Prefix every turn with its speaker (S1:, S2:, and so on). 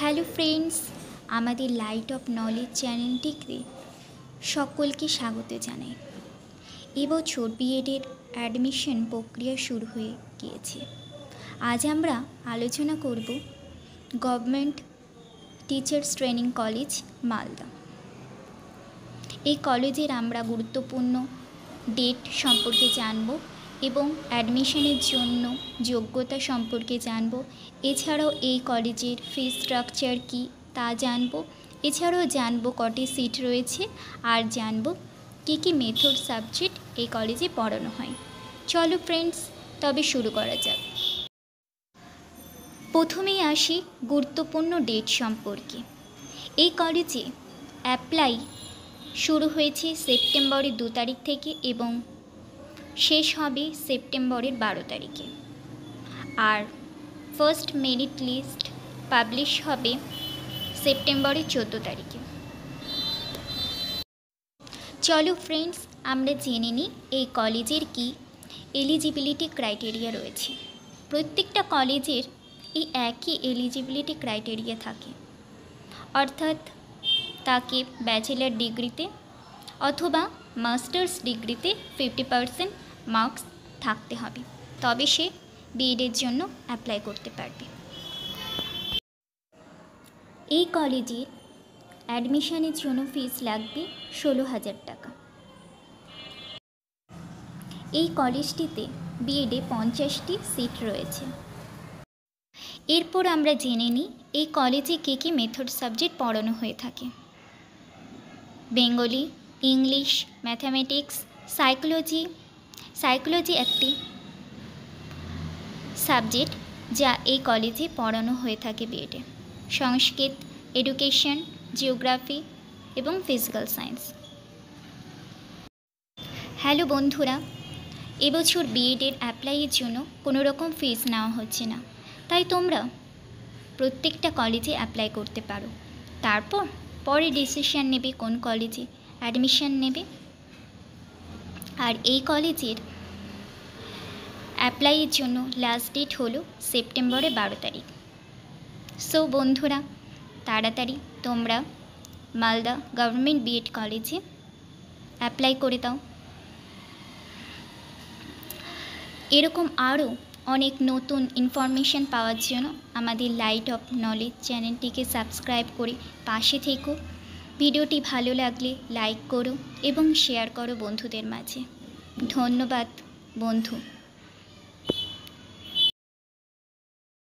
S1: Hello friends, আমাদের light off knowledge চ্যানেলটিতে সকলকে স্বাগত জানাই। এবছর বিএডের অ্যাডমিশন প্রক্রিয়া শুরু হয়ে গিয়েছে। আজ আমরা আলোচনা করব government teachers training college Malda. এই কলেজের আমরা গুরুত্বপূর্ণ ডেট সম্পর্কে জানব এবং অ্যাডমিশনের জন্য যোগ্যতা সম্পর্কে জানব। এছাড়াও এই কলেজের ফি স্ট্রাকচার কী তা জানব। এছাড়াও জানব কটি সিট রয়েছে, আর জানব কী কী মেথড সাবজেক্ট এই কলেজে পড়ানো হয়। চলো ফ্রেন্ডস, তবে শুরু করা যাক। প্রথমেই আসি গুরুত্বপূর্ণ ডেট সম্পর্কে। এই কলেজে অ্যাপ্লাই শুরু হয়েছে সেপ্টেম্বরের 2 তারিখ থেকে এবং শেষ হবে সেপ্টেম্বরের 12 তারিখে। আর ফার্স্ট মেরিট লিস্ট পাবলিশ হবে সেপ্টেম্বরের 14 তারিখে। চলো ফ্রেন্ডস, আমরা জেনে নিই এই কলেজের কি এলিজিবিলিটি ক্রাইটেরিয়া রয়েছে। প্রত্যেকটা কলেজের এই একই এলিজিবিলিটি ক্রাইটেরিয়া থাকে, অর্থাৎ তাকে ব্যাচেলার ডিগ্রিতে অথবা মাস্টার্স ডিগ্রিতে 50% মার্কস থাকতে হবে, তবে সে বিএডের জন্য অ্যাপ্লাই করতে পারবে। এই কলেজের অ্যাডমিশনের জন্য ফিস লাগবে 16,000 টাকা। এই কলেজটিতে বিএডে 50টি সিট রয়েছে। এরপর আমরা জেনে নিই এই কলেজে কী কী মেথড সাবজেক্ট পড়ানো হয়ে থাকে। বেঙ্গলি, ইংলিশ, ম্যাথামেটিক্স, সাইকোলজি একটি সাবজেক্ট যা এই কলেজে পড়ানো হয়ে থাকে বিএডে। সংস্কৃত, এডুকেশন, জিওগ্রাফি এবং ফিজিক্যাল সায়েন্স। হ্যালো বন্ধুরা, এবছর বিএডের অ্যাপ্লাইয়ের জন্য কোনো রকম ফিস নেওয়া হচ্ছে না, তাই তোমরা প্রত্যেকটা কলেজে অ্যাপ্লাই করতে পারো। তারপর পরে ডিসিশন নেবে কোন কলেজে অ্যাডমিশন নেবে। আর এই কলেজের অ্যাপ্লাইয়ের জন্য লাস্ট ডেট হলো সেপ্টেম্বরের 12 তারিখ। সো বন্ধুরা, তাড়াতাড়ি তোমরা মালদা গভর্নমেন্ট বিএড কলেজে অ্যাপ্লাই করে দাও। এরকম আরও অনেক নতুন ইনফরমেশন পাওয়ার জন্য আমাদের লাইট অফ নলেজ চ্যানেলটিকে সাবস্ক্রাইব করে পাশে থেকো। ভিডিওটি ভালো লাগলে লাইক করো এবং শেয়ার করো বন্ধুদের মাঝে। ধন্যবাদ বন্ধু।